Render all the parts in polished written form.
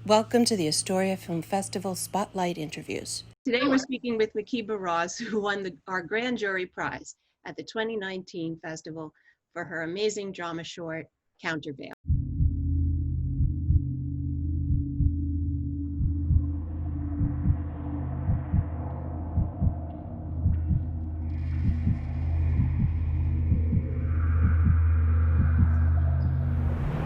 Welcome to the Astoria Film Festival Spotlight Interviews. Today we're speaking with Makeba Ross, who won our Grand Jury Prize at the 2019 festival for her amazing drama short, Countervail.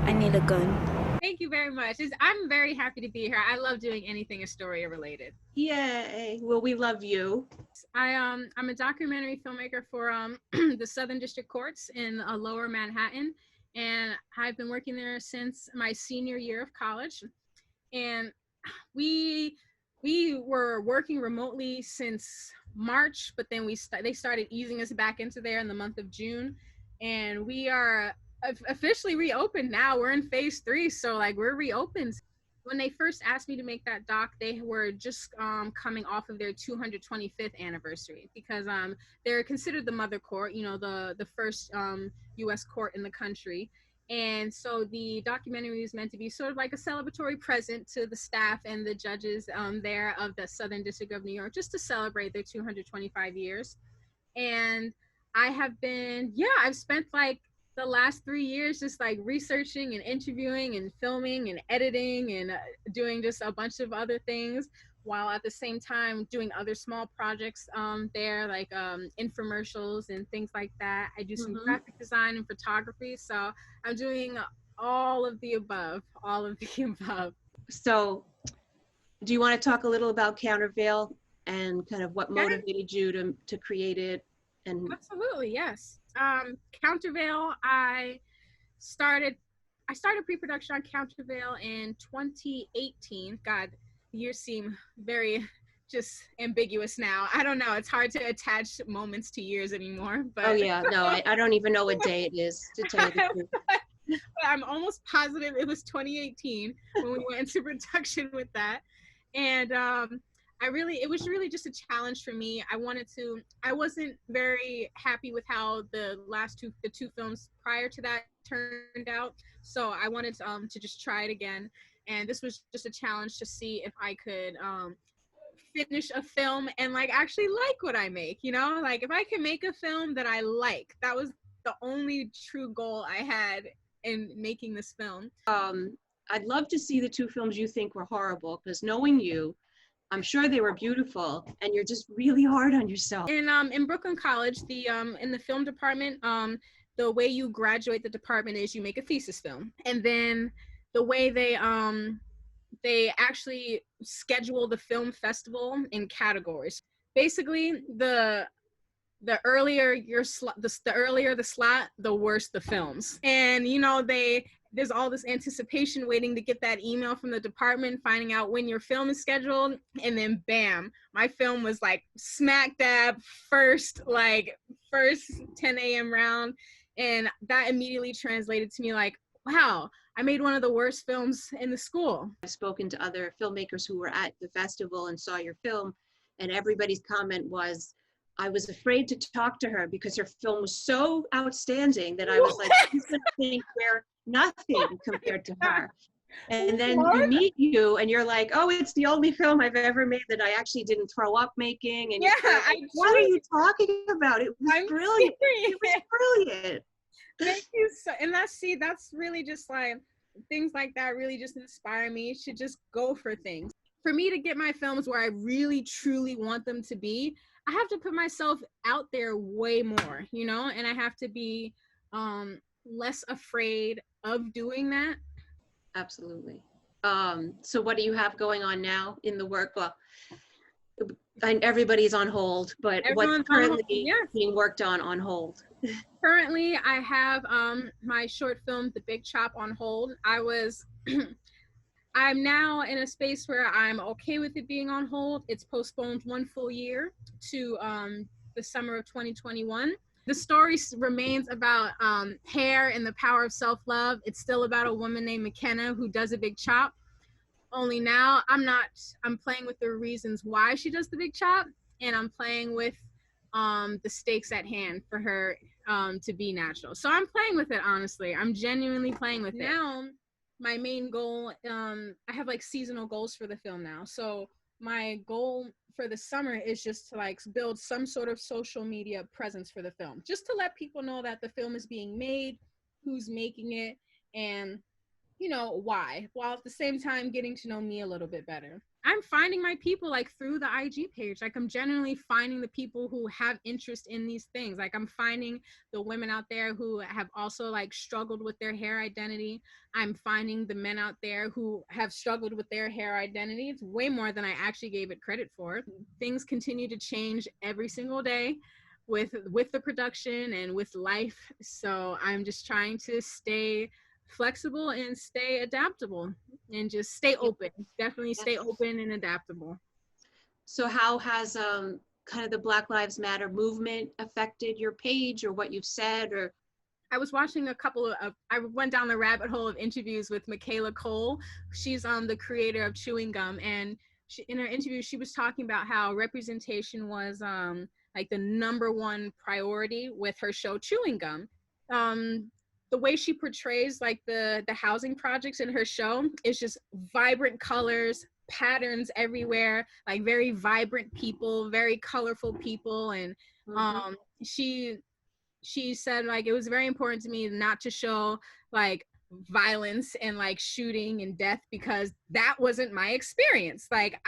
I need a gun. Thank you very much. I'm very happy to be here. I love doing anything Astoria related. Yay! Well, we love you. I'm a documentary filmmaker for the Southern District Courts in Lower Manhattan, and I've been working there since my senior year of college. And we were working remotely since March, but then they started easing us back into there in the month of June, and we are officially reopened now. We're in phase 3, so like we're reopened. When they first asked me to make that doc, they were just coming off of their 225th anniversary, because they're considered the mother court, you know, the first U.S. court in the country. And so the documentary is meant to be sort of like a celebratory present to the staff and the judges there of the Southern District of New York, just to celebrate their 225 years. And I've spent like the last 3 years just like researching and interviewing and filming and editing and doing just a bunch of other things, while at the same time doing other small projects there, like infomercials and things like that. I do some graphic design and photography, so I'm doing all of the above. So, do you want to talk a little about Countervail and kind of what motivated you to create it? And Absolutely, yes. Countervail, I started pre-production on Countervail in 2018. God, the years seem very just ambiguous now. I don't know. It's hard to attach moments to years anymore. But oh yeah, no, I don't even know what day it is, to tell you the truth. But I'm almost positive it was 2018 when we went into production with that. And it was really just a challenge for me. I wasn't very happy with how the two films prior to that turned out. So I wanted to just try it again. And this was just a challenge to see if I could finish a film and like actually like what I make, you know, like if I can make a film that I like. That was the only true goal I had in making this film. I'd love to see the two films you think were horrible, because knowing you, I'm sure they were beautiful, and you're just really hard on yourself. In Brooklyn College, in the film department, the way you graduate the department is you make a thesis film, and then the way they actually schedule the film festival in categories. Basically, the earlier the slot, the worse the films. And you know, there's all this anticipation waiting to get that email from the department finding out when your film is scheduled, and then bam, my film was like smack dab first 10 a.m. round, and that immediately translated to me like, wow, I made one of the worst films in the school. I've spoken to other filmmakers who were at the festival and saw your film, and everybody's comment was, I was afraid to talk to her because her film was so outstanding that I was like, she's gonna think we're nothing compared to her. And then you meet you and you're like, oh, it's the only film I've ever made that I actually didn't throw up making. And like, what are you talking about? It was brilliant. It was brilliant. Thank you. And that's really just like, things like that really just inspire me to just go for things. For me to get my films where I really truly want them to be, I have to put myself out there way more, you know, and I have to be less afraid of doing that. Absolutely. So what do you have going on now in the work? Well, everybody's on hold, but what's currently being worked on hold? Currently, I have my short film, The Big Chop, on hold. I'm now in a space where I'm okay with it being on hold. It's postponed 1 full year to the summer of 2021. The story remains about hair and the power of self-love. It's still about a woman named McKenna who does a big chop. Only now I'm playing with the reasons why she does the big chop, and I'm playing with the stakes at hand for her to be natural. So I'm playing with it, honestly. I'm genuinely playing with it. Now my main goal, I have like seasonal goals for the film now. So my goal for the summer is just to like build some sort of social media presence for the film, just to let people know that the film is being made, who's making it, and why, while at the same time getting to know me a little bit better. I'm finding my people like through the IG page. Like I'm generally finding the people who have interest in these things. Like I'm finding the women out there who have also like struggled with their hair identity. I'm finding the men out there who have struggled with their hair identity. It's way more than I actually gave it credit for. Things continue to change every single day with the production and with life. So I'm just trying to stay flexible and stay adaptable and just stay open. Definitely stay open and adaptable. So how has kind of the Black Lives Matter movement affected your page or what you've said? Or I was watching a couple of, I went down the rabbit hole of interviews with Makeba Cole. She's the creator of Chewing Gum, and in her interview she was talking about how representation was like the #1 priority with her show Chewing Gum. The way she portrays like the housing projects in her show is just vibrant colors, patterns everywhere, like very vibrant people, very colorful people. And she said like it was very important to me not to show like violence and like shooting and death, because that wasn't my experience. Like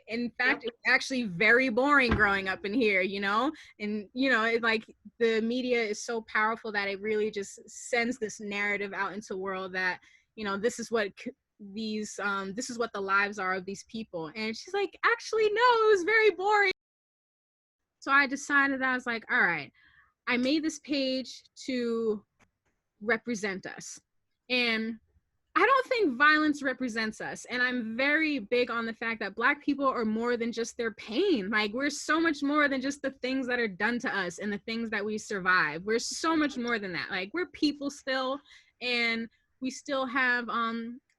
in fact, it's actually very boring growing up in here, and it, like the media is so powerful that it really just sends this narrative out into the world that this is what this is what the lives are of these people. And she's like, actually no, it was very boring. So I decided, I was like, all right, I made this page to represent us. And I don't think violence represents us. And I'm very big on the fact that Black people are more than just their pain. Like we're so much more than just the things that are done to us and the things that we survive. We're so much more than that. Like we're people still, and we still have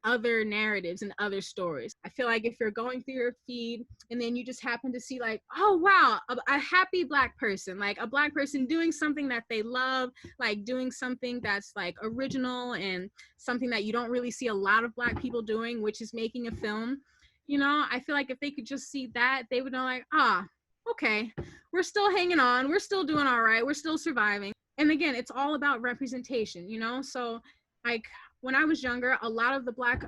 other narratives and other stories. I feel like if you're going through your feed and then you just happen to see like, oh wow, a happy Black person, like a Black person doing something that they love, like doing something that's like original and something that you don't really see a lot of Black people doing, which is making a film. I feel like if they could just see that, they would know like, okay, we're still hanging on, we're still doing all right, we're still surviving. And again, it's all about representation, so like when I was younger, a lot of the Black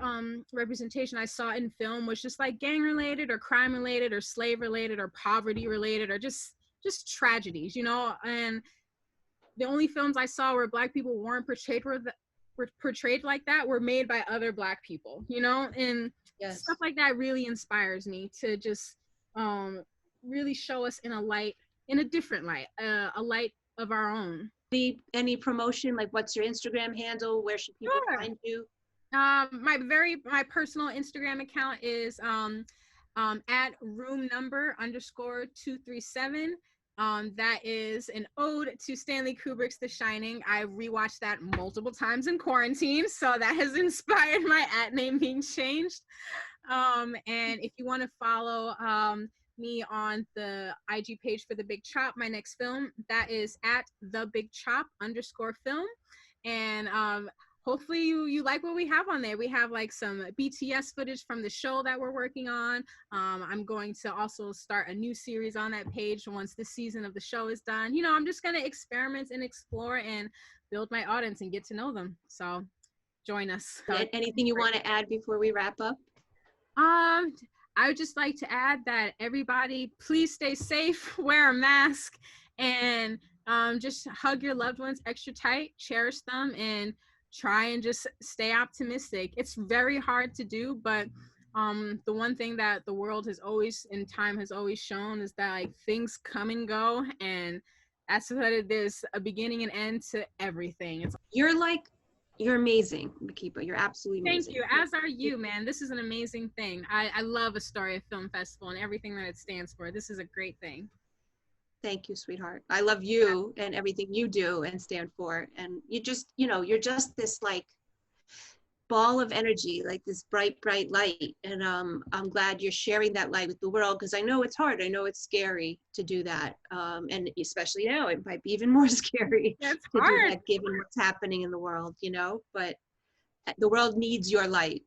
representation I saw in film was just like gang related or crime related or slave related or poverty related or just tragedies, and the only films I saw where Black people weren't portrayed like that were made by other Black people, and stuff like that really inspires me to just really show us in a different light, a light of our own. Any promotion, like what's your Instagram handle? Where should people find you? My personal Instagram account is at room__237. That is an ode to Stanley Kubrick's The Shining. I rewatched that multiple times in quarantine, so that has inspired my @ being changed. And if you want to follow me on the IG page for The Big Chop, my next film, that is at @thebigchop_film. And hopefully you like what we have on there. We have like some BTS footage from the show that we're working on. I'm going to also start a new series on that page once the season of the show is done. I'm just going to experiment and explore and build my audience and get to know them. So join us. Anything you want to add before we wrap up? I would just like to add that everybody, please stay safe, wear a mask, and just hug your loved ones extra tight, cherish them, and try and just stay optimistic. It's very hard to do, but the one thing that the world has always, in time, has always shown is that like things come and go, and that's what it is, a beginning and end to everything. You're amazing, Makeba. You're absolutely amazing. Thank you, as are you, man. This is an amazing thing. I love Astoria Film Festival and everything that it stands for. This is a great thing. Thank you, sweetheart. I love you and everything you do and stand for. And you just, you're just this like ball of energy, like this bright, bright light. And I'm glad you're sharing that light with the world, because I know it's hard. I know it's scary to do that. And especially now, it might be even more scary to do that given what's happening in the world, but The world needs your light.